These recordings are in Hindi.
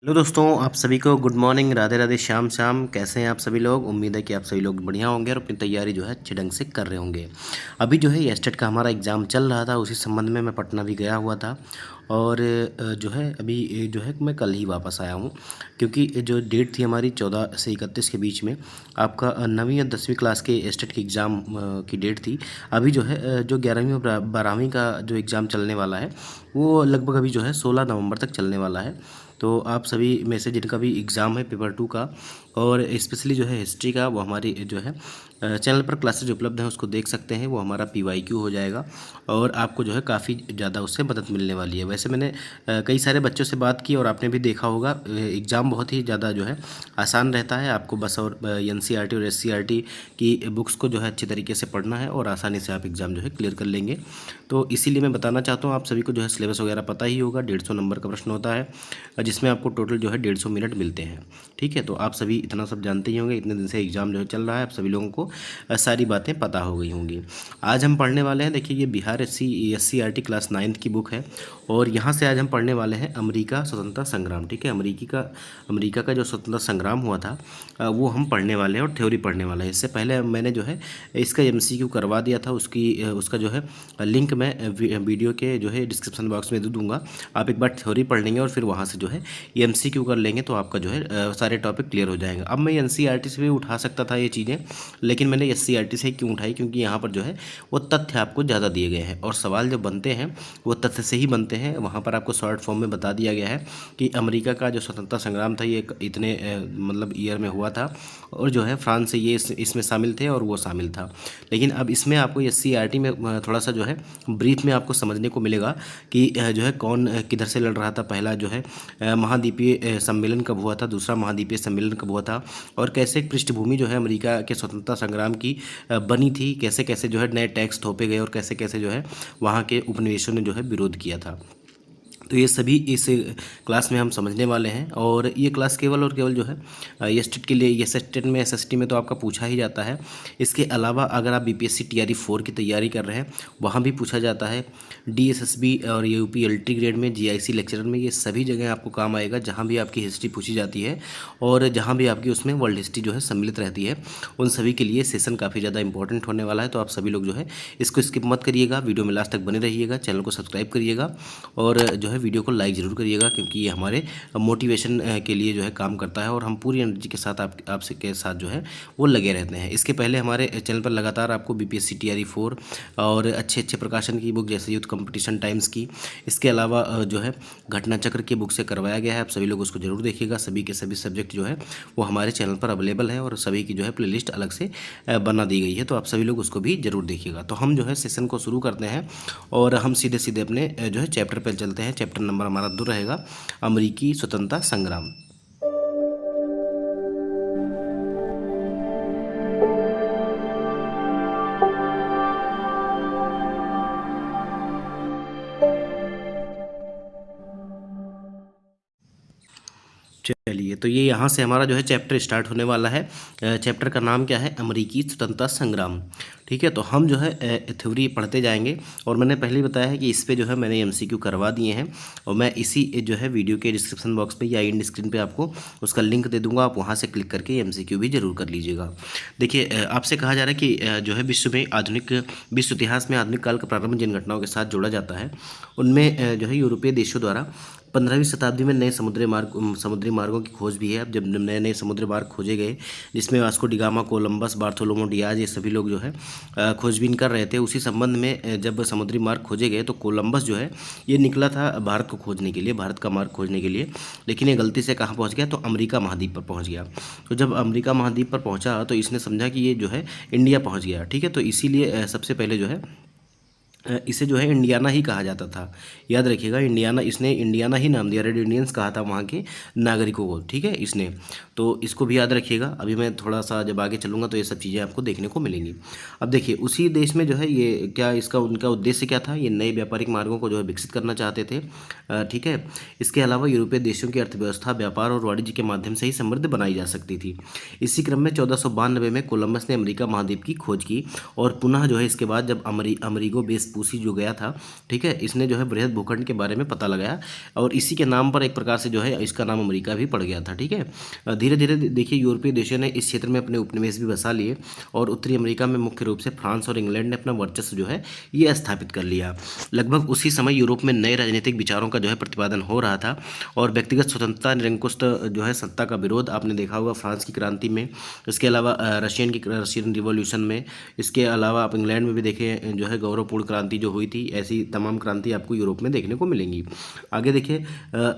हेलो दोस्तों, आप सभी को गुड मॉर्निंग, राधे राधे, श्याम श्याम। कैसे हैं आप सभी लोग? उम्मीद है कि आप सभी लोग बढ़िया होंगे और अपनी तैयारी जो है अच्छे ढंग से कर रहे होंगे। अभी जो है एस्टेट का हमारा एग्ज़ाम चल रहा था, उसी संबंध में मैं पटना भी गया हुआ था। और जो है अभी जो है मैं कल ही वापस आया हूँ, क्योंकि जो डेट थी हमारी 14 से 31 के बीच में आपका 9वीं या 10वीं क्लास के एस्टेट की एग्ज़ाम की डेट थी। अभी जो है जो 11वीं और 12वीं का जो एग्ज़ाम चलने वाला है वो लगभग अभी जो है 16 नवंबर तक चलने वाला है। तो आप सभी में से जिनका भी एग्ज़ाम है पेपर 2 का और स्पेशली जो है हिस्ट्री का, वो हमारी जो है चैनल पर क्लासेज उपलब्ध हैं, उसको देख सकते हैं। वो हमारा PYQ हो जाएगा और आपको जो है काफ़ी ज़्यादा उससे मदद मिलने वाली है। वैसे मैंने कई सारे बच्चों से बात की और आपने भी देखा होगा, एग्ज़ाम बहुत ही ज़्यादा जो है आसान रहता है। आपको बस और NCERT और SCERT की बुक्स को जो है अच्छे तरीके से पढ़ना है और आसानी से आप एग्ज़ाम जो है क्लियर कर लेंगे। तो इसीलिए मैं बताना चाहता हूँ, आप सभी को जो है सिलेबस वगैरह पता ही होगा। 150 नंबर का प्रश्न होता है, जिसमें आपको टोटल जो है 150 मिनट मिलते हैं। ठीक है, तो आप सभी इतना सब जानते ही होंगे। इतने दिन से एग्ज़ाम जो है चल रहा है, आप सभी लोगों को सारी बातें पता हो गई होंगी। आज हम पढ़ने वाले हैं, देखिए ये बिहार SCERT क्लास 9th की बुक है और यहाँ से आज हम पढ़ने वाले हैं अमेरिका स्वतंत्रता संग्राम। ठीक है, अमेरिका का जो स्वतंत्रता संग्राम हुआ था वो हम पढ़ने वाले हैं और थ्योरी पढ़ने वाले हैं। इससे पहले मैंने जो है इसका MCQ करवा दिया था, उसका जो है लिंक मैं वीडियो के जो है डिस्क्रिप्शन बॉक्स में दे दूँगा। आप एक बार थ्योरी पढ़ लेंगे और फिर वहाँ से जो है ये MCQ कर लेंगे तो आपका जो है सारे टॉपिक क्लियर हो जाएंगे। अब मैं NCERT से भी उठा सकता था ये चीज़ें, लेकिन मैंने SCERT से क्यों उठाई? क्योंकि यहाँ पर जो है वो तथ्य आपको ज़्यादा दिए गए हैं और सवाल जब बनते हैं वो तथ्य से ही बनते हैं। वहाँ पर आपको शॉर्ट फॉर्म में बता दिया गया है कि अमेरिका का जो स्वतंत्रता संग्राम था ये इतने मतलब ईयर में हुआ था और जो है फ्रांस से ये इसमें शामिल थे और वो शामिल था। लेकिन अब इसमें आपको SCERT में थोड़ा सा जो है ब्रीफ में आपको समझने को मिलेगा कि जो है कौन किधर से लड़ रहा था। पहला जो है महाद्वीपीय सम्मेलन कब हुआ था, दूसरा महाद्वीपीय सम्मेलन कब हुआ था और कैसे पृष्ठभूमि जो है अमेरिका के स्वतंत्रता संग्राम की बनी थी, कैसे कैसे जो है नए टैक्स थोपे गए और कैसे कैसे जो है वहाँ के उपनिवेशों ने जो है विरोध किया था। तो ये सभी इस क्लास में हम समझने वाले हैं और ये क्लास केवल और केवल जो है एस्टेट के लिए, ये सेस्टेट में SST में तो आपका पूछा ही जाता है। इसके अलावा अगर आप BPSC TRE 4 की तैयारी कर रहे हैं वहाँ भी पूछा जाता है। DSSB और UPLT ग्रेड में, GIC लेक्चरर में, ये सभी जगह आपको काम आएगा जहाँ भी आपकी हिस्ट्री पूछी जाती है और जहाँ भी आपकी उसमें वर्ल्ड हिस्ट्री जो है सम्मिलित रहती है। उन सभी के लिए सेशन काफ़ी ज़्यादा इंपॉर्टेंट होने वाला है। तो आप सभी लोग जो है इसको स्किप मत करिएगा, वीडियो में लास्ट तक बने रहिएगा, चैनल को सब्सक्राइब करिएगा और जो है वीडियो को लाइक ज़रूर करिएगा, क्योंकि ये हमारे मोटिवेशन के लिए जो है काम करता है और हम पूरी एनर्जी के साथ आपसे के साथ जो है वो लगे रहते हैं। इसके पहले हमारे चैनल पर लगातार आपको BPSC TRE 4 और अच्छे अच्छे प्रकाशन की बुक जैसे यूथ कंपटीशन टाइम्स की, इसके अलावा जो है घटना चक्र की बुक से करवाया गया है। आप सभी लोग उसको जरूर देखिएगा। सभी के सभी सब्जेक्ट जो है वो हमारे चैनल पर अवेलेबल है और सभी की जो है प्लेलिस्ट अलग से बना दी गई है, तो आप सभी लोग उसको भी जरूर देखिएगा। तो हम जो है सेशन को शुरू करते हैं और हम सीधे सीधे अपने जो है चैप्टर पर चलते हैं। चैप्टर नंबर हमारा 2 रहेगा, अमेरिकी स्वतंत्रता संग्राम। चलिए, तो ये यहाँ से हमारा जो है चैप्टर स्टार्ट होने वाला है। चैप्टर का नाम क्या है? अमेरिकी स्वतंत्रता संग्राम। ठीक है, तो हम जो है थ्योरी पढ़ते जाएंगे और मैंने पहले ही बताया है कि इस पे जो है मैंने MCQ करवा दिए हैं और मैं इसी जो है वीडियो के डिस्क्रिप्शन बॉक्स पे या एंड स्क्रीन पे आपको उसका लिंक दे दूंगा। आप वहाँ से क्लिक करके MCQ भी जरूर कर लीजिएगा। देखिए, आपसे कहा जा रहा है कि जो है विश्व इतिहास में आधुनिक काल का प्रारंभ जिन घटनाओं के साथ जोड़ा जाता है उनमें जो है यूरोपीय देशों द्वारा 15वीं शताब्दी में नए समुद्री मार्गों की खोज भी है। अब जब नए नए समुद्री मार्ग खोजे गए, जिसमें Vasco da Gama, Columbus, Bartholomew Dias, ये सभी लोग जो है खोजबीन कर रहे थे। उसी संबंध में जब समुद्री मार्ग खोजे गए तो कोलंबस जो है ये निकला था भारत को खोजने के लिए, भारत का मार्ग खोजने के लिए, लेकिन ये गलती से कहाँ पहुँच गया? तो अमेरिका महाद्वीप पर पहुँच गया। तो जब अमेरिका महाद्वीप पर पहुँचा तो इसने समझा कि ये जो है इंडिया पहुँच गया। ठीक है, तो इसीलिए सबसे पहले जो है इसे जो है इंडियाना ही कहा जाता था। याद रखिएगा, इसने इंडियाना ही नाम दिया, रेड इंडियंस कहा था वहाँ के नागरिकों को। ठीक है, इसने, तो इसको भी याद रखिएगा। अभी मैं थोड़ा सा जब आगे चलूँगा तो ये सब चीज़ें आपको देखने को मिलेंगी। अब देखिए, उसी देश में जो है ये क्या उनका उद्देश्य क्या था? ये नए व्यापारिक मार्गों को जो है विकसित करना चाहते थे। ठीक है, इसके अलावा यूरोपीय देशों की अर्थव्यवस्था व्यापार और वाणिज्य के माध्यम से ही समृद्ध बनाई जा सकती थी। इसी क्रम में 1492 में कोलंबस ने अमेरिका महाद्वीप की खोज की और पुनः जो है इसके बाद जब अमेरिगो वेस्पूसी जो गया था, ठीक है, इसने जो है बृहद भूखंड के बारे में पता लगाया और इसी के नाम पर एक प्रकार से जो है इसका नाम अमेरिका भी पड़ गया था, ठीक है। धीरे धीरे देखिए यूरोपीय देशों ने इस क्षेत्र में अपने उपनिवेश भी बसा लिए और उत्तरी अमेरिका में मुख्य रूप से फ्रांस और इंग्लैंड ने अपना वर्चस्व जो है ये स्थापित कर लिया। लगभग उसी समय यूरोप में नए राजनीतिक विचारों का जो है प्रतिपादन हो रहा था और व्यक्तिगत स्वतंत्रता, निरंकुश जो है सत्ता का विरोध आपने देखा होगा फ्रांस की क्रांति में, इसके अलावा रशियन रिवॉल्यूशन में, इसके अलावा आप इंग्लैंड में भी देखें जो है गौरवपूर्ण क्रांति जो हुई थी, ऐसी तमाम क्रांति आपको यूरोप में देखने को मिलेंगी। आगे देखिए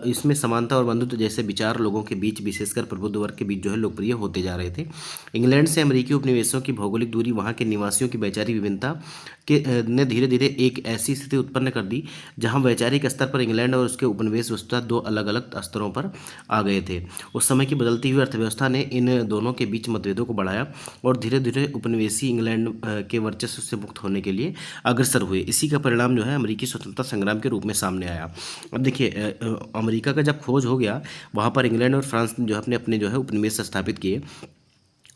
इसमें समानता और बंधुत्व जैसे विचार लोगों के बीच, विशेषकर प्रबुद्ध वर्ग के बीच जो है लोकप्रिय होते जा रहे थे। इंग्लैंड से अमेरिकी उपनिवेशों की भौगोलिक दूरी, वहाँ के निवासियों की वैचारिक विभिन्नता के ने धीरे धीरे एक ऐसी स्थिति उत्पन्न कर दी जहां वैचारिक स्तर पर इंग्लैंड और उसके उपनिवेश वस्तुतः दो अलग अलग स्तरों पर आ गए थे। उस समय की बदलती हुई अर्थव्यवस्था ने इन दोनों के बीच मतभेदों को बढ़ाया और धीरे धीरे उपनिवेशी इंग्लैंड के वर्चस्व से मुक्त होने के लिए अग्रसर हुए। इसी का परिणाम जो है अमेरिकी स्वतंत्रता संग्राम के रूप में सामने आया। अब देखिए अमेरिका का जब खोज हो गया, वहाँ पर इंग्लैंड और फ्रांस ने जो है अपने अपने जो है उपनिवेश स्थापित किए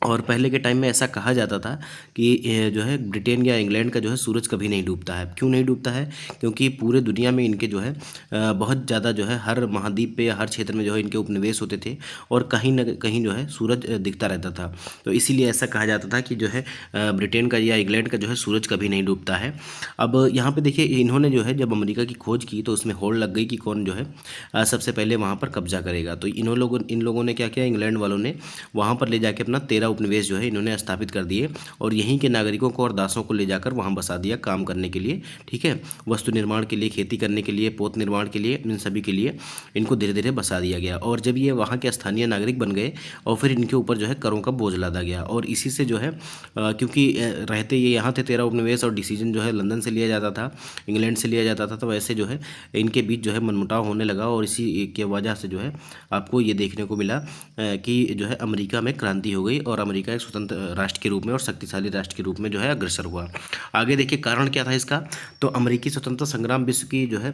और पहले के टाइम में ऐसा कहा जाता था कि जो है ब्रिटेन या इंग्लैंड का जो है सूरज कभी नहीं डूबता है। क्यों नहीं डूबता है? क्योंकि पूरे दुनिया में इनके जो है बहुत ज़्यादा जो है हर महाद्वीप पे या हर क्षेत्र में जो है इनके उपनिवेश होते थे और कहीं न कहीं जो है सूरज दिखता रहता था। तो इसीलिए ऐसा कहा जाता था कि जो है ब्रिटेन का या इंग्लैंड का जो है सूरज कभी नहीं डूबता है। अब यहाँ पर देखिए इन्होंने जो है जब अमेरिका की खोज की तो उसमें होड़ लग गई कि कौन जो है सबसे पहले वहाँ पर कब्जा करेगा। तो इन लोगों ने क्या किया, इंग्लैंड वालों ने वहाँ पर ले जाके अपना 13 उपनिवेश जो है इन्होंने स्थापित कर दिए और यहीं के नागरिकों को और दासों को ले जाकर वहाँ बसा दिया काम करने के लिए, ठीक है, वस्तु निर्माण के लिए, खेती करने के लिए, पोत निर्माण के लिए, इन सभी के लिए इनको धीरे धीरे बसा दिया गया। और जब ये वहाँ के स्थानीय नागरिक बन गए और फिर इनके ऊपर जो है करों का बोझ लादा गया और इसी से जो है क्योंकि रहते ये यहाँ थे 13 उपनिवेश और डिसीजन जो है लंदन से लिया जाता था, इंग्लैंड से लिया जाता था, तो वैसे जो है इनके बीच जो है मनमुटाव होने लगा और इसी के वजह से जो है आपको ये देखने को मिला कि जो है अमेरिका में क्रांति हो गई और अमेरिका स्वतंत्र राष्ट्र के रूप में और शक्तिशाली राष्ट्र के रूप में जो है अग्रसर हुआ। आगे देखिए कारण क्या था इसका, तो अमेरिकी स्वतंत्रता संग्राम विश्व की जो है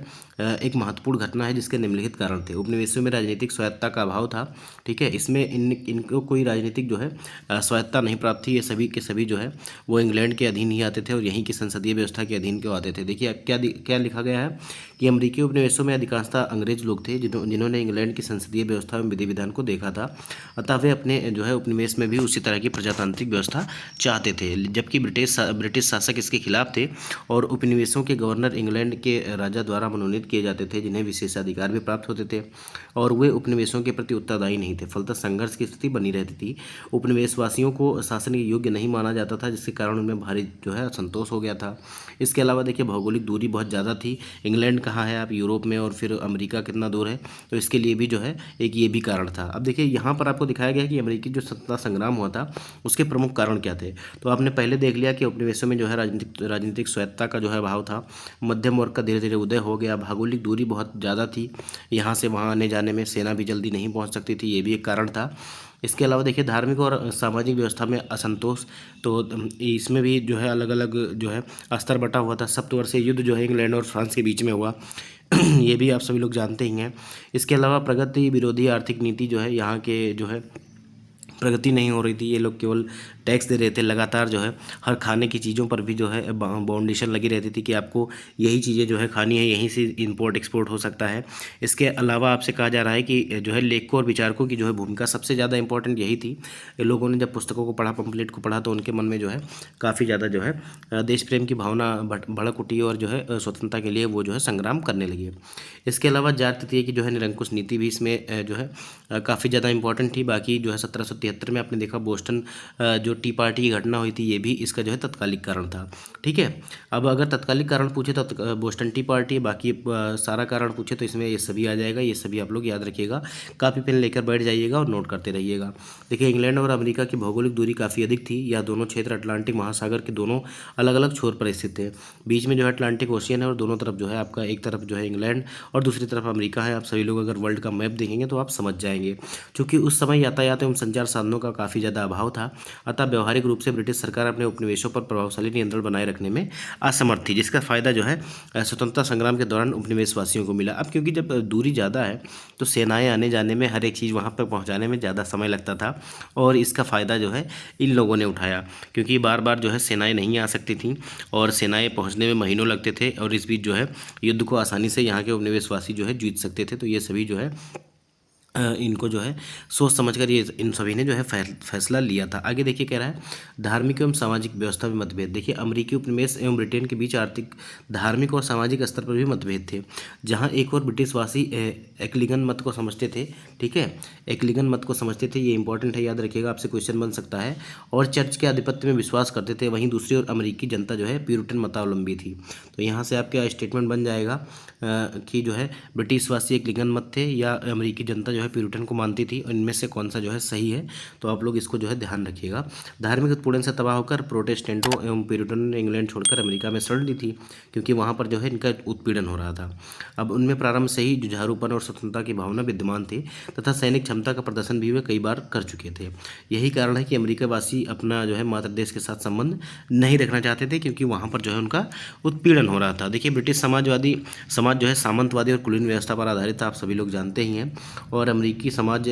एक महत्वपूर्ण घटना है जिसके निम्नलिखित कारण थे। उपनिवेशों में राजनीतिक स्वायत्ता का अभाव था, ठीक है, इसमें इनको कोई राजनीतिक जो है स्वायत्ता नहीं प्राप्त थी। ये सभी के सभी जो है वो इंग्लैंड के अधीन ही आते थे और यहीं की संसदीय व्यवस्था के अधीन क्यों आते थे। देखिए क्या लिखा गया है कि अमेरिकी उपनिवेशों में अधिकांशतः अंग्रेज लोग थे जिन्होंने इंग्लैंड की संसदीय व्यवस्था में विधि विधान को देखा था, अतः वे अपने जो है उपनिवेश में भी उसी तरह की प्रजातांत्रिक व्यवस्था चाहते थे, जबकि ब्रिटिश शासक इसके खिलाफ थे और उपनिवेशों के गवर्नर इंग्लैंड के राजा द्वारा मनोनीत किए जाते थे जिन्हें विशेषाधिकार भी प्राप्त होते थे और वे उपनिवेशों के प्रति उत्तरदायी नहीं थे। फलतः संघर्ष की स्थिति बनी रहती थी। उपनिवेशवासियों को शासन के योग्य नहीं माना जाता था जिसके कारण उनमें भारी जो है असंतोष हो गया था। इसके अलावा देखिए भौगोलिक दूरी बहुत ज़्यादा थी, इंग्लैंड कहाँ है आप यूरोप में और फिर अमेरिका कितना दूर है, तो इसके लिए भी जो है एक ये भी कारण था। अब देखिए यहाँ पर आपको दिखाया गया कि अमेरिकी जो स्वतंत्रता संग्राम हुआ था उसके प्रमुख कारण क्या थे। तो आपने पहले देख लिया कि उपनिवेशों में जो है राजनीतिक स्वायत्ता का जो है अभाव था, मध्यम वर्ग का धीरे धीरे उदय हो गया, भौगोलिक दूरी बहुत ज़्यादा थी, यहाँ से वहाँ आने जाने में सेना भी जल्दी नहीं पहुँच सकती थी, ये भी एक कारण था। इसके अलावा देखिए धार्मिक और सामाजिक व्यवस्था में असंतोष, तो इसमें भी जो है अलग अलग जो है स्तर बटा हुआ था। सप्तवर्षीय युद्ध जो है इंग्लैंड और फ्रांस के बीच में हुआ ये भी आप सभी लोग जानते ही हैं। इसके अलावा प्रगति विरोधी आर्थिक नीति जो है, यहाँ के जो है प्रगति नहीं हो रही थी, ये लोग केवल टैक्स दे रहे थे लगातार, जो है हर खाने की चीज़ों पर भी जो है बाउंडेशन लगी रहती थी कि आपको यही चीज़ें जो है खानी है, यहीं से इंपोर्ट एक्सपोर्ट हो सकता है। इसके अलावा आपसे कहा जा रहा है कि जो है लेखकों और विचारकों की जो है भूमिका सबसे ज़्यादा इंपॉर्टेंट यही थी। लोगों ने जब पुस्तकों को पढ़ा, पम्फलेट को पढ़ा, तो उनके मन में जो है काफ़ी ज़्यादा जो है देश प्रेम की भावना भड़क उठी और जो है स्वतंत्रता के लिए वो जो है संग्राम करने लगे। इसके अलावा जाट तृतीय की जो है निरंकुश नीति भी इसमें जो है काफ़ी ज़्यादा इंपॉर्टेंट थी। बाकी जो है 1773 में आपने देखा बोस्टन जो टी पार्टी की घटना हुई थी, ये भी इसका जो है तत्कालिक कारण था, ठीक है। अब अगर तत्कालिक कारण पूछे तो बोस्टन टी पार्टी, बाकी सारा कारण पूछे तो इसमें ये सभी आ जाएगा। ये सभी आप लोग याद रखिएगा, कापी पेन लेकर बैठ जाइएगा और नोट करते रहिएगा। देखिए इंग्लैंड और अमेरिका की भौगोलिक दूरी काफ़ी अधिक थी। यह दोनों क्षेत्र अटलांटिक महासागर के दोनों अलग अलग छोर पर स्थित थे। बीच में जो है अटलांटिक ओशियन है और दोनों तरफ जो है आपका, एक तरफ जो है इंग्लैंड और दूसरी तरफ अमेरिका है। आप सभी लोग अगर वर्ल्ड का मैप देखेंगे तो आप समझ जाएंगे। चूँकि उस समय यातायात एवं संचार संसाधनों का काफ़ी ज़्यादा अभाव था, अतः व्यवहारिक रूप से ब्रिटिश सरकार अपने उपनिवेशों पर प्रभावशाली नियंत्रण बनाए रखने में असमर्थ थी, जिसका फायदा जो है स्वतंत्रता संग्राम के दौरान उपनिवेशवासियों को मिला। अब क्योंकि जब दूरी ज़्यादा है तो सेनाएं आने जाने में, हर एक चीज़ वहाँ पर पहुँचाने में ज़्यादा समय लगता था, और इसका फ़ायदा जो है इन लोगों ने उठाया, क्योंकि बार बार जो है सेनाएं नहीं आ सकती थीं और सेनाएं पहुँचने में महीनों लगते थे, और इस बीच जो है युद्ध को आसानी से यहाँ के उपनिवेशवासी जो है जीत सकते थे। तो ये सभी जो है इनको जो है सोच समझकर ये इन सभी ने जो है फैसला लिया था। आगे देखिए कह रहा है धार्मिक एवं सामाजिक व्यवस्था में मतभेद। देखिए अमेरिकी उपनिवेश एवं ब्रिटेन के बीच आर्थिक, धार्मिक और सामाजिक स्तर पर भी मतभेद थे। जहां एक और ब्रिटिशवासी एक्लिगन मत को समझते थे, ठीक है, एक्लिगन मत को समझते थे, ये इंपॉर्टेंट है, याद रखिएगा, आपसे क्वेश्चन बन सकता है, और चर्च के आधिपत्य में विश्वास करते थे। वहीं दूसरी ओर अमेरिकी जनता जो है प्यूरिटन मतावलंबी थी। तो यहाँ से आपका स्टेटमेंट बन जाएगा कि जो है ब्रिटिशवासी एक्लिगन मत थे या अमेरिकी जनता जो है प्यूरिटन को मानती थी, और इनमें से कौन सा जो है सही है, तो आप लोग इसको जो है ध्यान रखिएगा। धार्मिक उत्पीड़न से तबाह होकर प्रोटेस्टेंटों एवं प्यूरिटन ने इंग्लैंड छोड़कर अमेरिका में शरण ली थी, क्योंकि वहाँ पर जो है इनका उत्पीड़न हो रहा था। अब उनमें प्रारंभ से ही जुझारूपन और स्वतंत्रता की भावना विद्यमान थी, तथा सैनिक क्षमता का प्रदर्शन भी वे कई बार कर चुके थे। यही कारण है कि अमेरिकावासी अपना जो है मातृ देश के साथ संबंध नहीं रखना चाहते थे, क्योंकि वहाँ पर जो है उनका उत्पीड़न हो रहा था। देखिए ब्रिटिश समाज जो है सामंतवादी और कुलीन व्यवस्था पर आधारित था, आप सभी लोग जानते ही हैं, और अमेरिकी समाज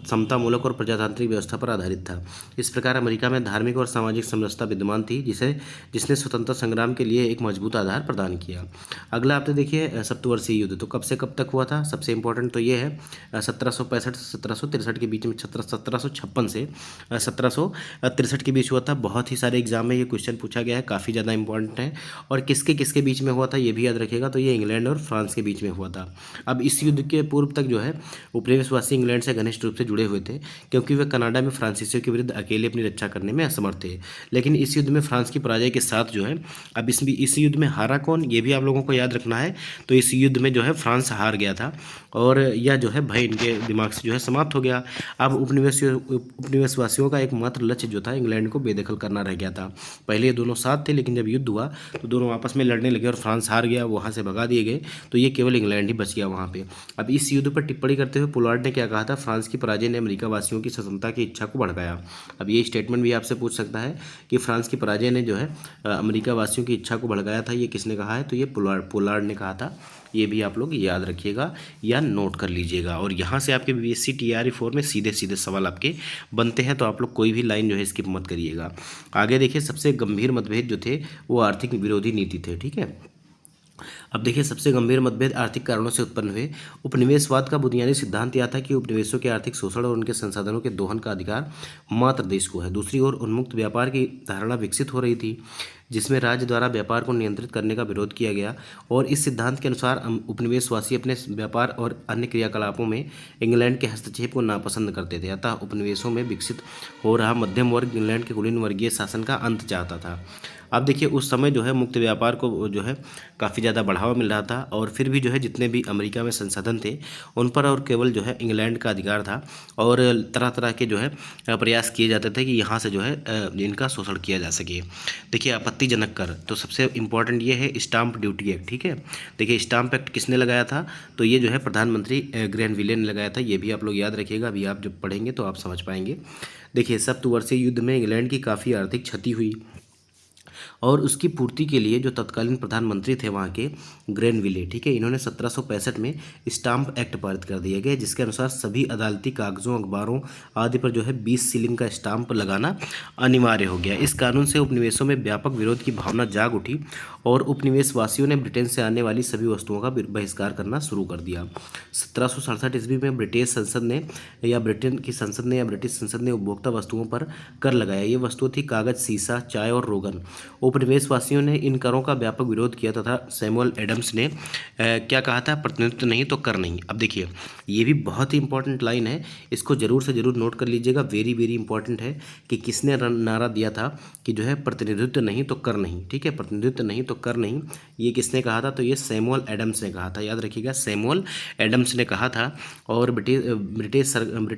समतामूलक और प्रजातांत्रिक व्यवस्था पर आधारित था। इस प्रकार अमेरिका में धार्मिक और सामाजिक समरसता विद्यमान थी, जिसने स्वतंत्रता संग्राम के लिए एक मजबूत आधार प्रदान किया। अगला आपने देखिए सप्तवर्षीय युद्ध, तो कब से कब तक हुआ था, सबसे इंपॉर्टेंट तो ये है 1765 से 1763 के बीच में, 1756 से 1763 के बीच हुआ था। बहुत ही सारे एग्जाम में ये क्वेश्चन पूछा गया है, काफ़ी ज़्यादा इंपॉर्टेंट है। और किसके किसके बीच में हुआ था ये भी याद रखिएगा, तो ये इंग्लैंड और फ्रांस के बीच में हुआ था। अब इस युद्ध के पूर्व तक जो है उपनिवेशवासी इंग्लैंड से घनिष्ठ रूप से जुड़े हुए थे, क्योंकि वे कनाडा में फ्रांसीसियों के विरुद्ध अकेले अपनी रक्षा करने में असमर्थ थे। लेकिन इस युद्ध में फ्रांस की पराजय के साथ जो है, अब इस युद्ध में हारा कौन, ये भी आप लोगों को याद रखना है। तो इस युद्ध में जो है फ्रांस हार गया था, और यह जो है भय इनके दिमाग से जो है समाप्त हो गया। अब उपनिवेशवासियों का एकमात्र लक्ष्य जो था इंग्लैंड को बेदखल करना रह गया था। पहले ये दोनों साथ थे, लेकिन जब युद्ध हुआ तो दोनों आपस में लड़ने लगे और फ्रांस हार गया, वहाँ से भगा दिए गए, तो ये केवल इंग्लैंड ही बच गया वहाँ पे। अब इस युद्ध पर टिप्पणी करते हुए पोलार्ड ने क्या कहा था, फ्रांस की पराजय ने अमेरिका वासियों की स्वतंत्रता की इच्छा को भड़काया। अब ये स्टेटमेंट भी आपसे पूछ सकता है कि फ्रांस की पराजय ने जो है अमेरिका वासियों की इच्छा को भड़काया था, ये किसने कहा है, तो ये पोलार्ड ने कहा था। ये भी आप लोग याद रखिएगा या नोट कर लीजिएगा। और यहाँ से आपके बीएससी टीआरई 4 में सीधे सीधे सवाल आपके बनते हैं, तो आप लोग कोई भी लाइन जो है स्किप मत करिएगा। आगे देखिए सबसे गंभीर मतभेद जो थे वो आर्थिक विरोधी नीति थे, ठीक है। अब देखिए सबसे गंभीर मतभेद आर्थिक कारणों से उत्पन्न हुए। उपनिवेशवाद का बुनियादी सिद्धांत यह था कि उपनिवेशों के आर्थिक शोषण और उनके संसाधनों के दोहन का अधिकार मात्र देश को है। दूसरी ओर उन्मुक्त व्यापार की धारणा विकसित हो रही थी, जिसमें राज्य द्वारा व्यापार को नियंत्रित करने का विरोध किया गया, और इस सिद्धांत के अनुसार उपनिवेशवासी अपने व्यापार और अन्य क्रियाकलापों में इंग्लैंड के हस्तक्षेप को नापसंद करते थे। अतः उपनिवेशों में विकसित हो रहा मध्यम वर्ग इंग्लैंड के कुलीन वर्गीय शासन का अंत चाहता था। अब देखिए उस समय जो है मुक्त व्यापार को जो है काफ़ी ज़्यादा बढ़ावा मिल रहा था, और फिर भी जो है जितने भी अमेरिका में संसाधन थे उन पर और केवल जो है इंग्लैंड का अधिकार था, और तरह तरह के जो है प्रयास किए जाते थे कि यहाँ से जो है इनका शोषण किया जा सके। देखिए आपत्तिजनक कर, तो सबसे इम्पॉर्टेंट ये है स्टाम्प ड्यूटी एक्ट, ठीक है। देखिए स्टाम्प एक्ट किसने लगाया था, तो ये जो है प्रधानमंत्री ग्रैनविले ने लगाया था। ये भी आप लोग याद रखिएगा, अभी आप जब पढ़ेंगे तो आप समझ पाएंगे। देखिए सप्तवर्षीय युद्ध में इंग्लैंड की काफ़ी आर्थिक क्षति हुई, और उसकी पूर्ति के लिए जो तत्कालीन प्रधानमंत्री थे वहाँ के ग्रैनविले, ठीक है, इन्होंने 1765 में स्टाम्प एक्ट पारित कर दिया गया, जिसके अनुसार सभी अदालती कागजों, अखबारों आदि पर जो है 20 सीलिंग का स्टाम्प लगाना अनिवार्य हो गया। इस कानून से उपनिवेशों में व्यापक विरोध की भावना जाग उठी, और उपनिवेशवासियों ने ब्रिटेन से आने वाली सभी वस्तुओं का बहिष्कार करना शुरू कर दिया। 1767 ईस्वी में ब्रिटिश संसद ने या ब्रिटिश संसद ने उपभोक्ता वस्तुओं पर कर लगाया। ये वस्तु थी कागज, सीसा, चाय और रोगन। उपनिवेशवासियों ने इन करों का व्यापक विरोध किया तथा सैमुअल एडम्स ने क्या कहा था, प्रतिनिधित्व नहीं तो कर नहीं। अब देखिए ये भी बहुत ही इंपॉर्टेंट लाइन है, इसको जरूर से जरूर नोट कर लीजिएगा, वेरी वेरी इंपॉर्टेंट है कि किसने नारा दिया था कि जो है प्रतिनिधित्व नहीं तो कर नहीं, ठीक है, प्रतिनिधित्व नहीं तो कर नहीं, ये किसने कहा था, तो ये सैमुअल एडम्स ने कहा था। याद रखिएगा सैमुअल एडम्स ने कहा था। और ब्रिटिश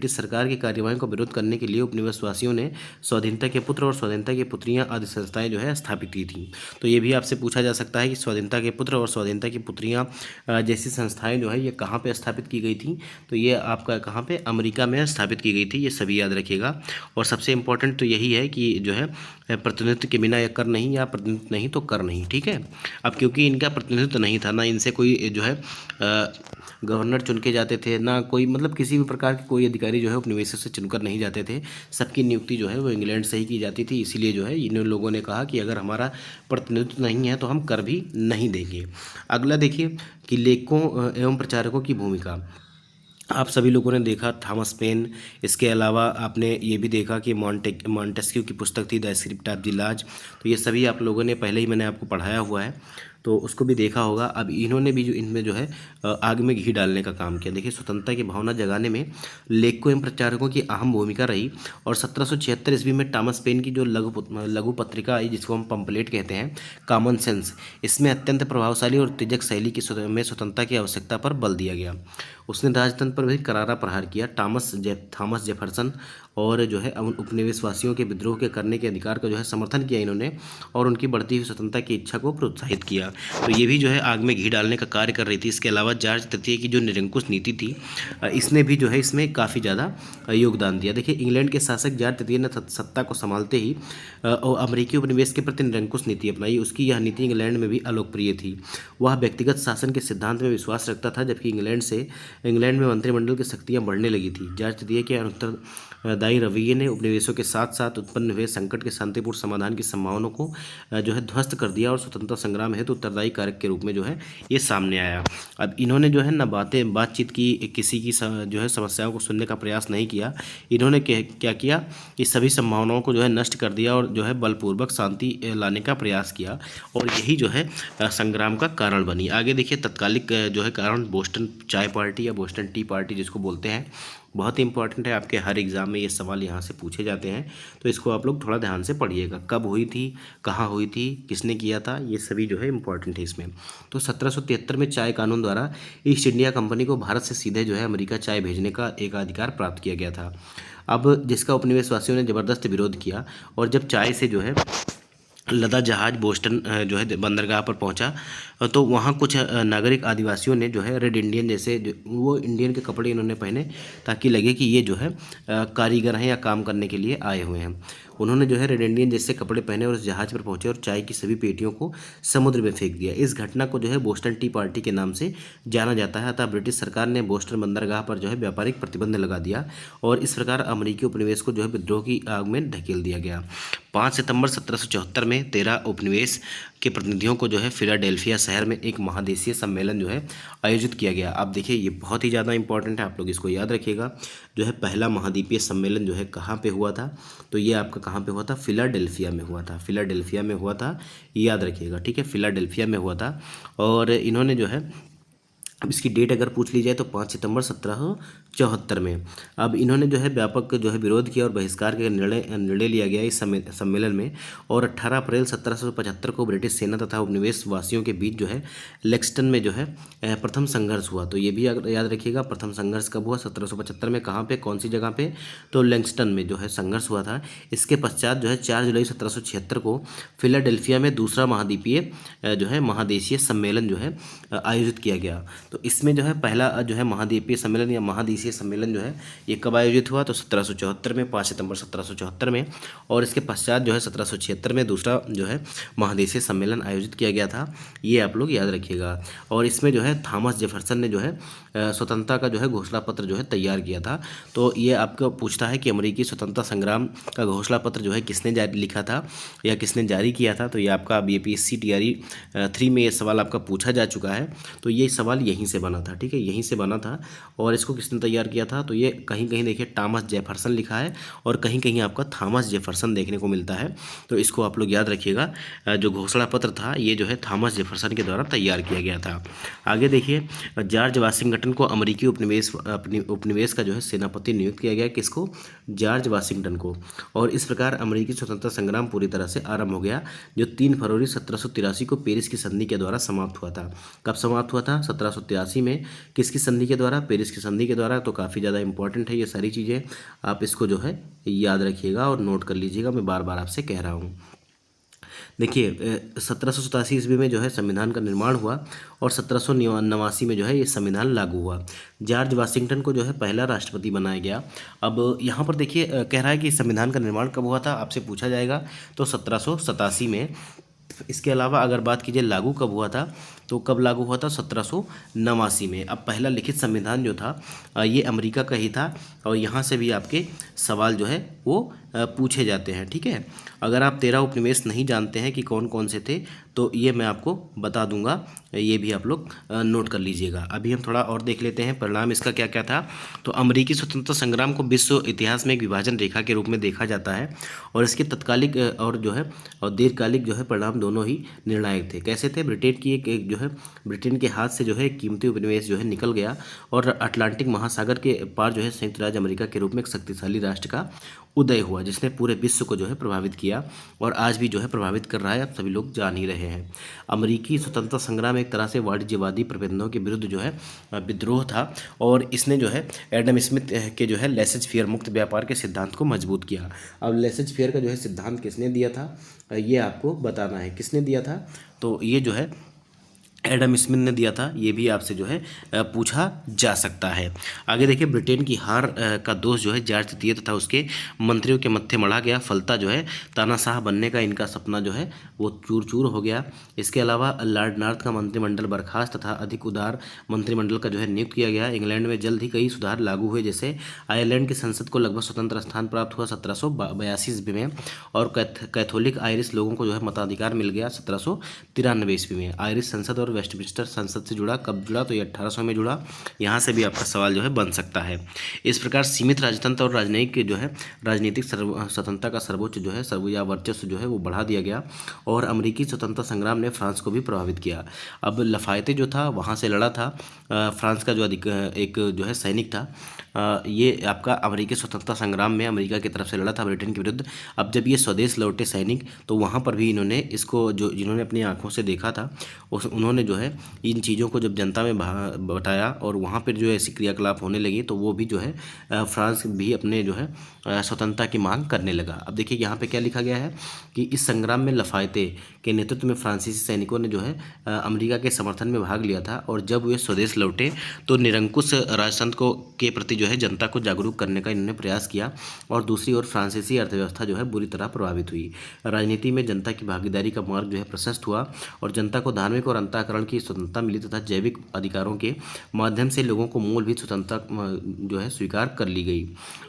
सरकार की कार्यवाही का विरोध करने के लिए उपनिवेशवासियों ने स्वाधीनता के पुत्र और स्वाधीनता की पुत्रियां आदि संस्थाएं जो है स्थापित की थी। तो ये भी आपसे पूछा जा सकता है कि स्वाधीनता के पुत्र और स्वाधीनता की पुत्रियाँ जैसी संस्थाएं जो है ये कहाँ पे स्थापित की गई थी, तो ये आपका कहाँ पे अमेरिका में स्थापित की गई थी, ये सभी याद रखिएगा। और सबसे इम्पोर्टेंट तो यही है कि जो है प्रतिनिधित्व के बिना या कर नहीं, या प्रतिनिधित्व नहीं तो कर नहीं, ठीक है। अब क्योंकि इनका प्रतिनिधित्व नहीं था, ना इनसे कोई जो है गवर्नर चुन के जाते थे, ना कोई मतलब किसी भी प्रकार के कोई अधिकारी जो है उपनिवेशों से चुनकर नहीं जाते थे, सबकी नियुक्ति जो है वो इंग्लैंड से ही की जाती थी। इसीलिए जो है इन लोगों ने कहा कि अगर हमारा प्रतिनिधित्व नहीं है तो हम कर भी नहीं देंगे। अगला देखिए कि लेखकों एवं प्रचारकों की भूमिका। आप सभी लोगों ने देखा थॉमस पेन, इसके अलावा आपने ये भी देखा कि मॉन्टेस्क्यू की पुस्तक थी the script of the laws. तो ये सभी आप लोगों ने पहले ही मैंने आपको पढ़ाया हुआ है, तो उसको भी देखा होगा। अब इन्होंने भी जो इनमें जो है आग में घी डालने का काम किया। देखिए स्वतंत्रता की भावना जगाने में लेखकों एवं प्रचारकों की अहम भूमिका रही। और 1776 ईस्वी में टॉमस पेन की जो लघु पत्रिका आई, जिसको हम पंपलेट कहते हैं, कॉमन सेंस, इसमें अत्यंत प्रभावशाली और तेजक शैली की में स्वतंत्रता की आवश्यकता पर बल दिया गया। उसने राजतंत्र पर भी करारा प्रहार किया। थॉमस जेफरसन और जो है उपनिवेशवासियों के विद्रोह के करने के अधिकार का जो है समर्थन किया इन्होंने, और उनकी बढ़ती हुई स्वतंत्रता की इच्छा को प्रोत्साहित किया। तो ये भी जो है आग में घी डालने का कार्य कर रही थी। इसके अलावा जॉर्ज तृतीय की जो निरंकुश नीति थी, इसने भी जो है इसमें काफ़ी ज़्यादा योगदान दिया। देखिए इंग्लैंड के शासक जॉर्ज तृतीय ने सत्ता को संभालते ही अमेरिकी उपनिवेश के प्रति निरंकुश नीति अपनाई। उसकी यह नीति इंग्लैंड में भी अलोकप्रिय थी। वह व्यक्तिगत शासन के सिद्धांत में विश्वास रखता था, जबकि इंग्लैंड में मंत्रिमंडल की शक्तियां बढ़ने लगी थी। जॉर्ज तृतीय के उत्तरदायी रवैये ने उपनिवेशों के साथ साथ उत्पन्न हुए संकट के शांतिपूर्ण समाधान की संभावनाओं को जो है ध्वस्त कर दिया, और स्वतंत्रता संग्राम हेतु उत्तरदायी कारक के रूप में जो है ये सामने आया। अब इन्होंने जो है ना बातचीत की, किसी की जो है समस्याओं को सुनने का प्रयास नहीं किया। इन्होंने क्या किया कि सभी संभावनाओं को जो है नष्ट कर दिया और जो है बलपूर्वक शांति लाने का प्रयास किया, और यही जो है संग्राम का कारण बनी। आगे देखिए तत्कालिक जो है कारण, बोस्टन चाय पार्टी या बोस्टन टी पार्टी जिसको बोलते हैं, बहुत ही इंपॉर्टेंट है। आपके हर एग्ज़ाम में ये सवाल यहाँ से पूछे जाते हैं, तो इसको आप लोग थोड़ा ध्यान से पढ़िएगा। कब हुई थी, कहाँ हुई थी, किसने किया था, ये सभी जो है इंपॉर्टेंट है इसमें। तो 1773 में चाय कानून द्वारा ईस्ट इंडिया कंपनी को भारत से सीधे जो है अमेरिका चाय भेजने का एक अधिकार प्राप्त किया गया था। अब जिसका उपनिवेशवासियों ने ज़बरदस्त विरोध किया, और जब चाय से जो है लदा जहाज बोस्टन जो है बंदरगाह पर पहुंचा, तो वहाँ कुछ नागरिक आदिवासियों ने जो है रेड इंडियन जैसे वो इंडियन के कपड़े इन्होंने पहने, ताकि लगे कि ये जो है कारीगर हैं या काम करने के लिए आए हुए हैं। उन्होंने जो है रेड इंडियन जैसे कपड़े पहने और उस जहाज़ पर पहुंचे और चाय की सभी पेटियों को समुद्र में फेंक दिया। इस घटना को जो है बोस्टन टी पार्टी के नाम से जाना जाता है। अतः ब्रिटिश सरकार ने बोस्टन बंदरगाह पर जो है व्यापारिक प्रतिबंध लगा दिया, और इस प्रकार अमेरिकी उपनिवेश को जो है विद्रोह की आग में धकेल दिया गया। 5 सितंबर 1774 में 13 उपनिवेश के प्रतिनिधियों को जो है फिलाडेल्फिया शहर में एक महादेशीय सम्मेलन जो है आयोजित किया गया। आप देखिए ये बहुत ही ज़्यादा इंपॉर्टेंट है, आप लोग इसको याद रखिएगा। जो है पहला महाद्वीपीय सम्मेलन जो है कहाँ पे हुआ था, तो ये आपका कहाँ पे हुआ था, फिलाडेल्फिया में हुआ था। फिलाडेल्फिया में हुआ था, याद रखिएगा, ठीक है, फिलाडेल्फिया में हुआ था। और इन्होंने जो है, अब इसकी डेट अगर पूछ ली जाए तो 5 सितंबर 1774 में। अब इन्होंने जो है व्यापक जो है विरोध किया और बहिष्कार का निर्णय लिया गया इस सम्मेलन में। और 18 अप्रैल 1775 को ब्रिटिश सेना तथा उपनिवेश वासियों के बीच जो है लेक्सटन में जो है प्रथम संघर्ष हुआ। तो ये भी याद रखिएगा, प्रथम संघर्ष कब हुआ, 1775 में। कहाँ पे, कौन सी जगह पे, तो लेक्सटन में जो है संघर्ष हुआ था। इसके पश्चात जो है 4 जुलाई 1776 को फिलाडेल्फिया में दूसरा महाद्वीपीय जो है महादेशीय सम्मेलन जो है आयोजित किया गया। तो इसमें जो है पहला जो है महाद्वीपीय सम्मेलन या महादेशीय सम्मेलन जो है ये कब आयोजित हुआ, तो 1774 में, 5 सितंबर 1774 में। और इसके पश्चात जो है 1776 में दूसरा जो है महादेशीय सम्मेलन आयोजित किया गया था। ये आप लोग याद रखिएगा। और इसमें जो है थॉमस जेफरसन ने जो है स्वतंत्रता का जो है घोषणा पत्र जो है तैयार किया था। तो ये आपको पूछता है कि अमेरिकी स्वतंत्रता संग्राम का घोषणा पत्र जो है किसने लिखा था या किसने जारी किया था। तो ये आपका BPSC TRE 3 में ये सवाल आपका पूछा जा चुका है। तो ये सवाल यहीं से बना था, ठीक है, यहीं से बना था। और इसको किसने तैयार किया था, तो ये कहीं कहीं देखिए टॉमस जेफरसन लिखा है, और कहीं कहीं आपका थॉमस जेफरसन देखने को मिलता है। तो इसको आप लोग याद रखिएगा। जो घोषणा पत्र था ये जो है थॉमस जेफरसन के द्वारा तैयार किया गया था। आगे देखिए जॉर्ज वाशिंगटन को अमेरिकी उपनिवेश का जो है सेनापति नियुक्त किया गया। किसको, जॉर्ज वाशिंगटन को। और इस प्रकार अमेरिकी स्वतंत्रता संग्राम पूरी तरह से आरंभ हो गया, जो 3 फरवरी 1783 को पेरिस की संधि के द्वारा समाप्त हुआ था। कब समाप्त हुआ था, 1783 में। किसकी संधि के द्वारा, पेरिस की संधि के द्वारा। तो काफ़ी ज़्यादा इंपॉर्टेंट है ये सारी चीज़ें, आप इसको जो है याद रखिएगा और नोट कर लीजिएगा, मैं बार बार आपसे कह रहा हूँ। देखिए 1787 ईस्वी में जो है संविधान का निर्माण हुआ और 1789 में जो है ये संविधान लागू हुआ। जॉर्ज वाशिंगटन को जो है पहला राष्ट्रपति बनाया गया। अब यहाँ पर देखिए कह रहा है कि संविधान का निर्माण कब हुआ था, आपसे पूछा जाएगा तो 1787 में। इसके अलावा अगर बात कीजिए लागू कब हुआ था, तो कब लागू हुआ था, 1789 में। अब पहला लिखित संविधान जो था ये अमेरिका का ही था और यहाँ से भी आपके सवाल जो है वो पूछे जाते हैं, ठीक है। अगर आप 13 उपनिवेश नहीं जानते हैं कि कौन कौन से थे तो ये मैं आपको बता दूंगा, ये भी आप लोग नोट कर लीजिएगा। अभी हम थोड़ा और देख लेते हैं परिणाम इसका क्या क्या था। तो अमेरिकी स्वतंत्रता संग्राम को विश्व इतिहास में एक विभाजन रेखा के रूप में देखा जाता है और इसके तत्कालिक और जो है और दीर्घकालिक जो है परिणाम दोनों ही निर्णायक थे। कैसे थे, ब्रिटेन की एक जो है ब्रिटेन के हाथ से जो है कीमती उपनिवेश जो है निकल गया और अटलांटिक महासागर के पार जो है संयुक्त राज्य अमेरिका के रूप में एक शक्तिशाली राष्ट्र का उदय हुआ, जिसने पूरे विश्व को जो है प्रभावित किया और आज भी जो है प्रभावित कर रहा है, आप सभी लोग जान ही रहे हैं। अमेरिकी स्वतंत्रता संग्राम एक तरह से वाणिज्यवादी प्रबंधनों के विरुद्ध जो है विद्रोह था और इसने जो है एडम स्मिथ के जो है लेसेज फेयर मुक्त व्यापार के सिद्धांत को मजबूत किया। अब लेसेज फेयर का जो है सिद्धांत किसने दिया था, ये आपको बताना है किसने दिया था। तो ये जो है एडम स्मिथ ने दिया था, ये भी आपसे जो है पूछा जा सकता है। आगे देखिए ब्रिटेन की हार का दोष जो है जॉर्ज तृतीय तथा उसके मंत्रियों के मत्थे मढ़ा गया। फलता जो है तानाशाह बनने का इनका सपना जो है वो चूर चूर हो गया। इसके अलावा लॉर्ड नॉर्थ का मंत्रिमंडल बर्खास्त तथा अधिक उदार मंत्रिमंडल का जो है नियुक्त किया गया। इंग्लैंड में जल्द ही कई सुधार लागू हुए, जैसे आयरलैंड की संसद को लगभग स्वतंत्र स्थान प्राप्त हुआ 1782 ईस्वी में और कैथोलिक आयरिश लोगों को जो है मताधिकार मिल गया 1793 ईस्वी में। आयरिश संसद और वेस्टमिंस्टर संसद से जुड़ा, कब जुड़ा, तो ये 1800 में जुड़ा। यहाँ से भी आपका सवाल जो है बन सकता है। इस प्रकार सीमित राजतंत्र और राजनयिक जो है राजनीतिक स्वतंत्रता का सर्वोच्च जो है या वर्चस्व जो है वो बढ़ा दिया गया और अमेरिकी स्वतंत्रता संग्राम ने फ्रांस को भी प्रभावित किया। अब लफायते जो था वहाँ से लड़ा था, फ्रांस का जो एक जो है सैनिक था, ये आपका अमेरिकी स्वतंत्रता संग्राम में अमेरिका की तरफ से लड़ा था ब्रिटेन के विरुद्ध। अब जब ये स्वदेश लौटे सैनिक तो वहाँ पर भी इन्होंने इसको जो जिन्होंने अपनी आंखों से देखा था उन्होंने जो है इन चीज़ों को जब जनता में बताया और वहाँ पर जो ऐसी क्रियाकलाप होने लगी तो वो भी जो है फ्रांस भी अपने जो है स्वतंत्रता की मांग करने लगा। अब देखिए यहाँ पे क्या लिखा गया है कि इस संग्राम में लफायते के नेतृत्व में फ्रांसीसी सैनिकों ने जो है अमेरिका के समर्थन में भाग लिया था और जब वे स्वदेश लौटे तो निरंकुश राजतंत्र को के प्रति जो है जनता को जागरूक करने का इन्होंने प्रयास किया और दूसरी ओर फ्रांसीसी अर्थव्यवस्था जो है बुरी तरह प्रभावित हुई। राजनीति में जनता की भागीदारी का मार्ग जो है प्रशस्त हुआ और जनता को धार्मिक और अंतःकरण की स्वतंत्रता मिली तथा जैविक अधिकारों के माध्यम से लोगों को मूलभूत स्वतंत्रता जो है स्वीकार कर ली गई।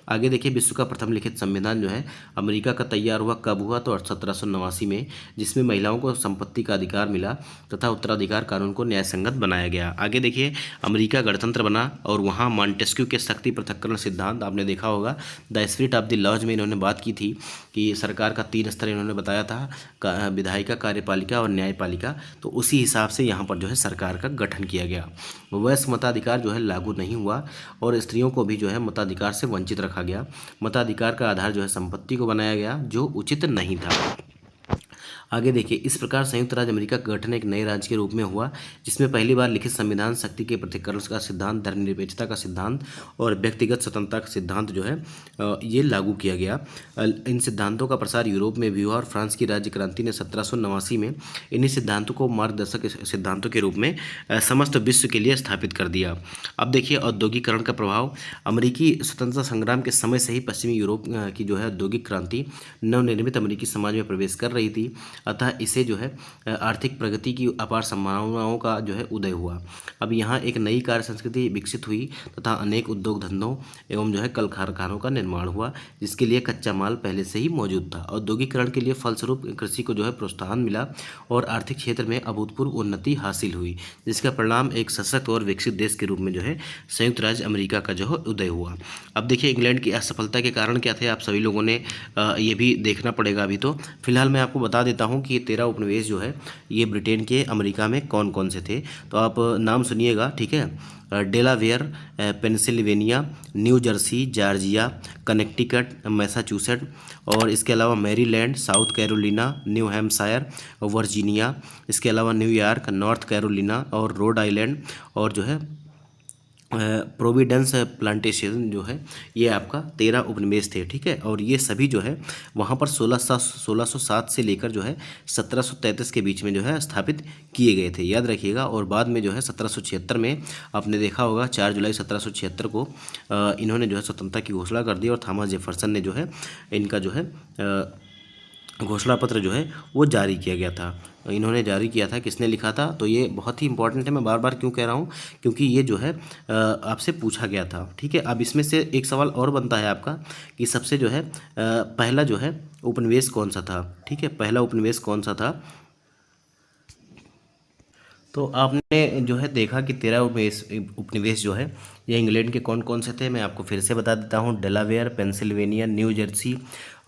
आगे देखिए विश्व का प्रथम लिखित संविधान जो है अमेरिका का तैयार हुआ कब हुआ, तो 1789 में, जिसमें महिलाओं को संपत्ति का अधिकार मिला तथा उत्तराधिकार कानून को न्यायसंगत बनाया गया। आगे देखिए अमेरिका गणतंत्र बना और वहाँ मॉन्टेस्क्यू के शक्ति पृथक्करण सिद्धांत आपने देखा होगा, the spirit of the laws में इन्होंने बात की थी कि सरकार का 3 स्तर इन्होंने बताया था, विधायिका, कार्यपालिका और न्यायपालिका। तो उसी हिसाब से यहाँ पर जो है सरकार का गठन किया गया। वयस्क मताधिकार जो है लागू नहीं हुआ और स्त्रियों को भी जो है मताधिकार से वंचित रखा गया। मताधिकार का आधार जो है संपत्ति को बनाया गया जो उचित नहीं था। आगे देखिए इस प्रकार संयुक्त राज्य अमेरिका का गठन एक नए राज्य के रूप में हुआ जिसमें पहली बार लिखित संविधान, शक्ति के पृथक्करण का सिद्धांत, धर्मनिरपेक्षता का सिद्धांत और व्यक्तिगत स्वतंत्रता का सिद्धांत जो है ये लागू किया गया। इन सिद्धांतों का प्रसार यूरोप में भी हुआ और फ्रांस की राज्य क्रांति ने 1789 में इन्हीं सिद्धांतों को मार्गदर्शक सिद्धांतों के रूप में समस्त विश्व के लिए स्थापित कर दिया। अब देखिए औद्योगिकरण का प्रभाव। अमेरिकी स्वतंत्रता संग्राम के समय से ही पश्चिमी यूरोप की जो है औद्योगिक क्रांति नवनिर्मित अमेरिकी समाज में प्रवेश कर रही थी, अतः इसे जो है आर्थिक प्रगति की अपार संभावनाओं का जो है उदय हुआ। अब यहाँ एक नई कार्य संस्कृति विकसित हुई तथा अनेक उद्योग धंधों एवं जो है कल कारखानों का निर्माण हुआ जिसके लिए कच्चा माल पहले से ही मौजूद था। औद्योगिकरण के लिए फलस्वरूप कृषि को जो है प्रोत्साहन मिला और आर्थिक क्षेत्र में अभूतपूर्व उन्नति हासिल हुई, जिसका परिणाम एक सशक्त और विकसित देश के रूप में जो है संयुक्त राज्य अमेरिका का जो है उदय हुआ। अब देखिए इंग्लैंड की असफलता के कारण क्या थे, आप सभी लोगों ने ये भी देखना पड़ेगा। अभी तो फिलहाल मैं आपको बता देता हूँ कि 13 उपनिवेश जो है ये ब्रिटेन के अमेरिका में कौन कौन से थे, तो आप नाम सुनिएगा, ठीक है। Delaware, Pennsylvania, new Jersey, Georgia, Connecticut, Massachusetts और इसके अलावा Maryland, south Carolina, new Hampshire, Virginia, इसके अलावा न्यूयॉर्क, नॉर्थ कैरोलिना और रोड आइलैंड और जो है प्रोविडेंस प्लांटेशन जो है ये आपका 13 उपनिवेश थे, ठीक है। और ये सभी जो है वहाँ पर 1607 से लेकर जो है 1733 के बीच में जो है स्थापित किए गए थे, याद रखिएगा। और बाद में जो है 1776 में आपने देखा होगा 4 जुलाई 1776 को इन्होंने जो है स्वतंत्रता की घोषणा कर दी और थॉमस जेफरसन ने जो है इनका जो है घोषणा पत्र जो है वो जारी किया गया था। इन्होंने जारी किया था, किसने लिखा था? तो ये बहुत ही इंपॉर्टेंट है, मैं बार बार क्यों कह रहा हूँ, क्योंकि ये जो है आपसे पूछा गया था, ठीक है। अब इसमें से एक सवाल और बनता है आपका कि सबसे जो है पहला जो है उपनिवेश कौन सा था, ठीक है, पहला उपनिवेश कौन सा था। तो आपने जो है देखा कि 13 उपनिवेश जो है ये इंग्लैंड के कौन कौन से थे, मैं आपको फिर से बता देता हूँ। डेलावेयर, पेंसिल्वेनिया, न्यू जर्सी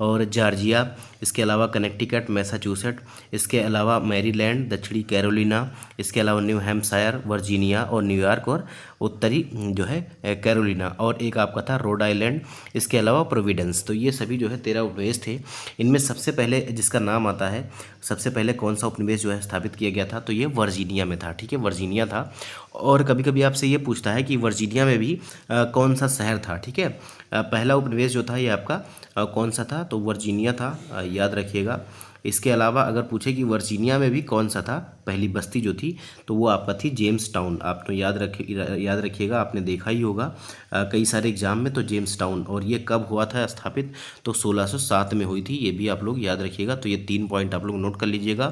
और जॉर्जिया, इसके अलावा कनेक्टिकट, मैसाचुसेट, इसके अलावा मैरीलैंड, दक्षिणी कैरोलिना, इसके अलावा न्यू हैम्पशायर, वर्जीनिया और न्यूयॉर्क और उत्तरी जो है कैरोलिना, और एक आपका था रोड आइलैंड, इसके अलावा प्रोविडेंस। तो ये सभी जो है 13 उपनिवेश थे। इनमें सबसे पहले जिसका नाम आता है, सबसे पहले कौन सा उपनिवेश जो है स्थापित किया गया था, तो ये वर्जीनिया में था, ठीक है, वर्जीनिया था। और कभी कभी आपसे ये पूछता है कि वर्जीनिया में भी कौन सा शहर था, ठीक है। पहला उपनिवेश जो था ये आपका कौन सा था, तो वर्जीनिया था, याद रखिएगा। इसके अलावा अगर पूछे कि वर्जीनिया में भी कौन सा था, पहली बस्ती जो थी, तो वो आपका थी जेम्स टाउन। आप तो याद रखिएगा, आपने देखा ही होगा कई सारे एग्जाम में, तो जेम्स टाउन। और ये कब हुआ था स्थापित, तो 1607 में हुई थी, ये भी आप लोग याद रखिएगा। तो ये 3 पॉइंट आप लोग नोट कर लीजिएगा।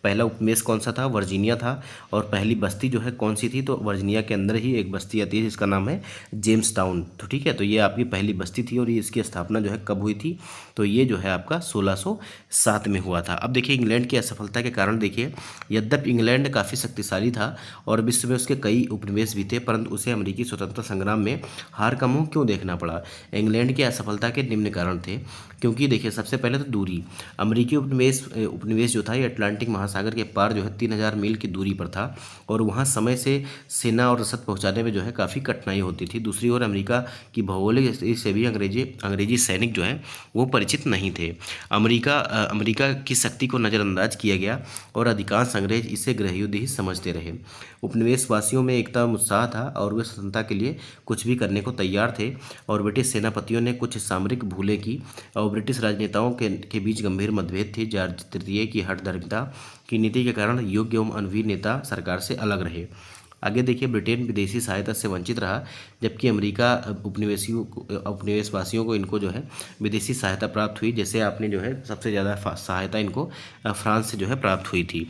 पहला उपनिवेश कौन सा था, वर्जीनिया था। और पहली बस्ती जो है कौन सी थी, तो वर्जीनिया के अंदर ही एक बस्ती आती है जिसका नाम है जेम्स टाउन, तो ठीक है। तो ये आपकी पहली बस्ती थी और ये इसकी स्थापना जो है कब हुई थी, तो ये जो है आपका 1607 में हुआ था। अब देखिए इंग्लैंड की असफलता के कारण, देखिए यद्यपि इंग्लैंड काफ़ी शक्तिशाली था और विश्व में उसके कई उपनिवेश भी थे, परंतु उसे अमेरिकी स्वतंत्रता संग्राम में हार का मुंह क्यों देखना पड़ा। इंग्लैंड की असफलता के निम्न कारण थे, क्योंकि देखिए सबसे पहले तो दूरी। अमेरिकी उपनिवेश जो था ये अटलांटिक महासागर के पार जो है 3000 मील की दूरी पर था और वहाँ समय से सेना और रसद पहुँचाने में जो है काफ़ी कठिनाई होती थी। दूसरी ओर अमेरिका की भौगोलिक स्थिति से भी अंग्रेजी सैनिक जो है वो परिचित नहीं थे। अमेरिका की शक्ति को नज़रअंदाज किया गया और अधिकांश अंग्रेज इसे गृहयुद्ध ही समझते रहे। उपनिवेशवासियों में एकता उत्साह था और वे स्वतंत्रता के लिए कुछ भी करने को तैयार थे, और ब्रिटिश सेनापतियों ने कुछ सामरिक भूलें की और ब्रिटिश राजनेताओं के बीच गंभीर मतभेद थे। जॉर्ज तृतीय की हठधर्मिता की नीति के कारण योग्य एवं अनुभवी नेता सरकार से अलग रहे। आगे देखिए, ब्रिटेन विदेशी सहायता से वंचित रहा, जबकि अमेरिका उपनिवेशवासियों को इनको जो है विदेशी सहायता प्राप्त हुई। जैसे आपने जो है सबसे ज़्यादा सहायता इनको फ्रांस से जो है प्राप्त हुई थी,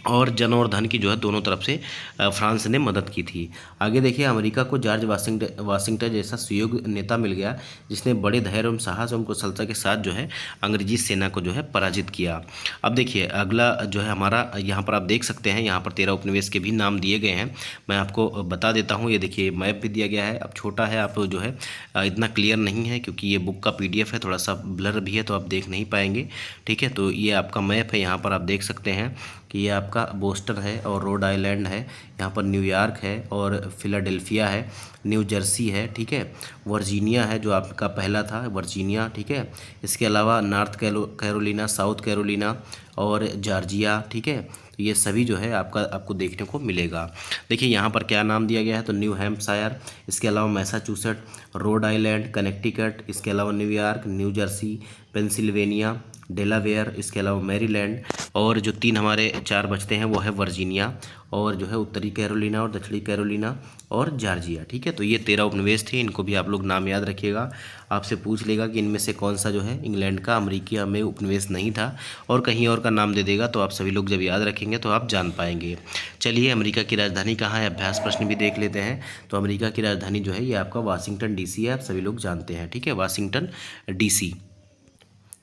और जन और धन की जो है दोनों तरफ से फ्रांस ने मदद की थी। आगे देखिए, अमेरिका को जॉर्ज वाशिंगटन जैसा सुयोग्य नेता मिल गया, जिसने बड़े धैर्य एवं साहस एवं कुशलता के साथ जो है अंग्रेजी सेना को जो है पराजित किया। अब देखिए अगला जो है हमारा, यहाँ पर आप देख सकते हैं, यहाँ पर 13 उपनिवेश के भी नाम दिए गए हैं, मैं आपको बता देता हूँ। ये देखिए मैप भी दिया गया है, अब छोटा है, आप जो है इतना क्लियर नहीं है क्योंकि ये बुक का PDF है, थोड़ा सा ब्लर भी है तो आप देख नहीं पाएंगे, ठीक है। तो ये आपका मैप है, यहाँ पर आप देख सकते हैं कि ये आपका बोस्टन है और रोड आइलैंड है, यहाँ पर न्यूयॉर्क है और फिलाडेल्फिया है, न्यू जर्सी है, ठीक है, वर्जीनिया है जो आपका पहला था, वर्जीनिया, ठीक है। इसके अलावा नॉर्थ कैरोलिना, साउथ कैरोलिना और जॉर्जिया, ठीक है। तो ये सभी जो है आपको देखने को मिलेगा। देखिए यहाँ पर क्या नाम दिया गया है, तो न्यू हैम्पशायर, इसके अलावा मैसाचुसेट, रोड आइलैंड, कनेक्टिकट, इसके अलावा New York, new Jersey, Pennsylvania, Delaware, इसके अलावा मैरीलैंड, और जो 3 हमारे 4 बचते हैं वो है वर्जीनिया और जो है उत्तरी कैरोलिना और दक्षिणी कैरोलिना और जॉर्जिया, ठीक है। तो ये 13 उपनिवेश थे, इनको भी आप लोग नाम याद रखिएगा। आपसे पूछ लेगा कि इनमें से कौन सा जो है इंग्लैंड का अमेरिका में उपनिवेश नहीं था और कहीं और का नाम दे देगा, तो आप सभी लोग जब याद रखेंगे तो आप जान पाएंगे। चलिए, अमेरिका की राजधानी कहाँ है, अभ्यास प्रश्न भी देख लेते हैं। तो अमेरिका की राजधानी जो है ये आपका वाशिंगटन DC है, आप सभी लोग जानते हैं, ठीक है, वाशिंगटन DC।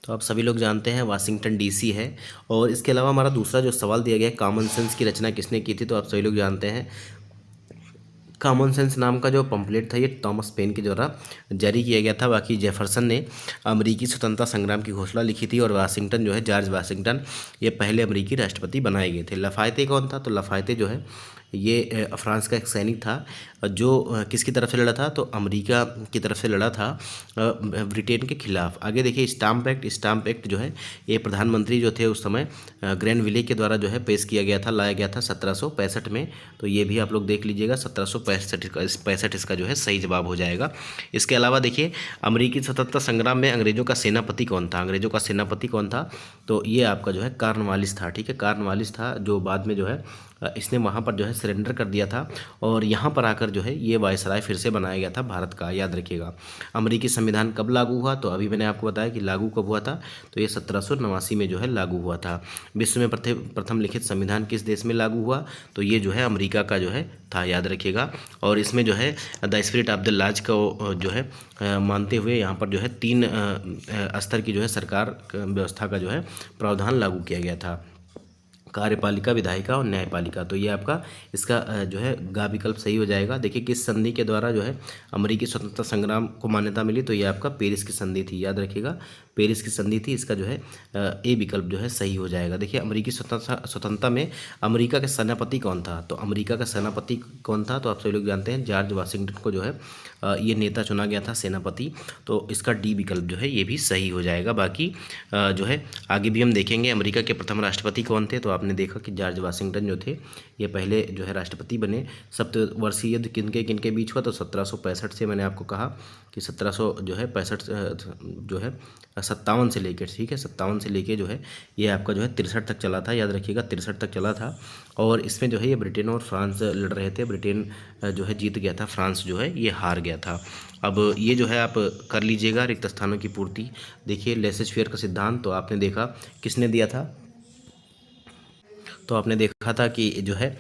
तो आप सभी लोग जानते हैं वाशिंगटन DC है। और इसके अलावा हमारा दूसरा जो सवाल दिया गया है, कॉमन सेंस की रचना किसने की थी, तो आप सभी लोग जानते हैं कॉमन सेंस नाम का जो पंपलेट था ये थॉमस पेन के द्वारा जारी किया गया था। बाकी जेफरसन ने अमेरिकी स्वतंत्रता संग्राम की घोषणा लिखी थी और वाशिंगटन जो है, जॉर्ज वाशिंगटन, ये पहले अमेरिकी राष्ट्रपति बनाए गए थे। लफायते कौन था, तो लफायते जो है ये फ्रांस का एक सैनिक था जो किसकी तरफ से लड़ा था, तो अमेरिका की तरफ से लड़ा था ब्रिटेन के खिलाफ। आगे देखिए स्टाम्प एक्ट जो है ये प्रधानमंत्री जो थे उस समय ग्रैनविले के द्वारा जो है पेश किया गया था, लाया गया था 1765 में। तो ये भी आप लोग देख लीजिएगा 1765 इसका जो है सही जवाब हो जाएगा। इसके अलावा देखिए अमेरिकी स्वतंत्रता संग्राम में अंग्रेजों का सेनापति कौन था, अंग्रेजों का सेनापति कौन था, तो ये आपका जो है कॉर्नवालिस था। ठीक है, कॉर्नवालिस था जो बाद में जो है इसने वहाँ पर जो है सरेंडर कर दिया था और यहाँ पर आकर जो है ये वायसराय फिर से बनाया गया था भारत का, याद रखिएगा। अमेरिकी संविधान कब लागू हुआ, तो अभी मैंने आपको बताया कि लागू कब हुआ था, तो ये 1789 में जो है लागू हुआ था। विश्व में प्रथम लिखित संविधान किस देश में लागू हुआ, तो ये जो है अमेरिका का जो है था, याद रखिएगा। और इसमें जो है the spirit of the laws को जो है मानते हुए यहाँ पर जो है 3 स्तर की जो है सरकार व्यवस्था का जो है प्रावधान लागू किया गया था, कार्यपालिका, विधायिका और न्यायपालिका। तो ये आपका इसका जो है गा विकल्प सही हो जाएगा। देखिए किस संधि के द्वारा जो है अमेरिकी स्वतंत्रता संग्राम को मान्यता मिली, तो ये आपका पेरिस की संधि थी, याद रखिएगा पेरिस की संधि थी। इसका जो है ए विकल्प जो है सही हो जाएगा। देखिए अमेरिकी स्वतंत्रता में अमेरिका के सेनापति कौन था, तो अमेरिका का सेनापति कौन था, तो आप सभी लोग जानते हैं जॉर्ज वाशिंगटन को जो है ये नेता चुना गया था सेनापति। तो इसका डी विकल्प जो है ये भी सही हो जाएगा। बाकी जो है आगे भी हम देखेंगे अमेरिका के प्रथम राष्ट्रपति कौन थे, तो आपने देखा कि जॉर्ज वाशिंगटन जो थे ये पहले जो है राष्ट्रपति बने। सप्तवर्षीय युद्ध किनके किनके बीच हुआ, तो 1765 से मैंने आपको कहा कि 1765 जो है 57 से लेकर, ठीक है 57 से लेके जो है ये आपका जो है 63 तक चला था, याद रखिएगा 63 तक चला था। और इसमें जो है ये ब्रिटेन और फ्रांस लड़ रहे थे, ब्रिटेन जो है जीत गया था, फ्रांस जो है ये हार गया था। अब ये जो है आप कर लीजिएगा रिक्त स्थानों की पूर्ति। देखिए लेसेस फेयर का सिद्धांत तो आपने देखा किसने दिया था, तो आपने देखा था कि जो है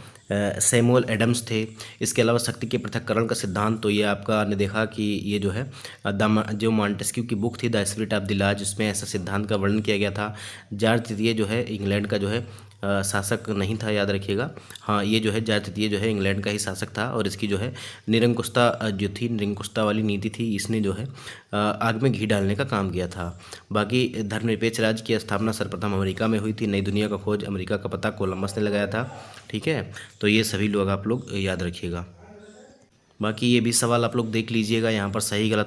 सैमुअल एडम्स थे। इसके अलावा शक्ति के पृथक्करण का सिद्धांत, तो ये आपका ने देखा कि ये जो है जो मॉन्टेस्क्यू की बुक थी the spirit of the laws, उसमें ऐसा सिद्धांत का वर्णन किया गया था। जॉर्ज तृतीय जो है इंग्लैंड का जो है शासक नहीं था, याद रखिएगा। हाँ ये जो है जॉर्ज तृतीय जो है इंग्लैंड का ही शासक था और इसकी जो है निरंकुशता जो थी, निरंकुशता वाली नीति थी, इसने जो है आग में घी डालने का काम किया था। बाकी धर्मनिरपेक्ष राज्य की स्थापना सर्वप्रथम अमेरिका में हुई थी। नई दुनिया का खोज अमेरिका का पता कोलंबस ने लगाया था, ठीक है। तो ये सभी लोग आप लोग याद रखिएगा। बाकी ये भी सवाल आप लोग देख लीजिएगा, यहाँ पर सही गलत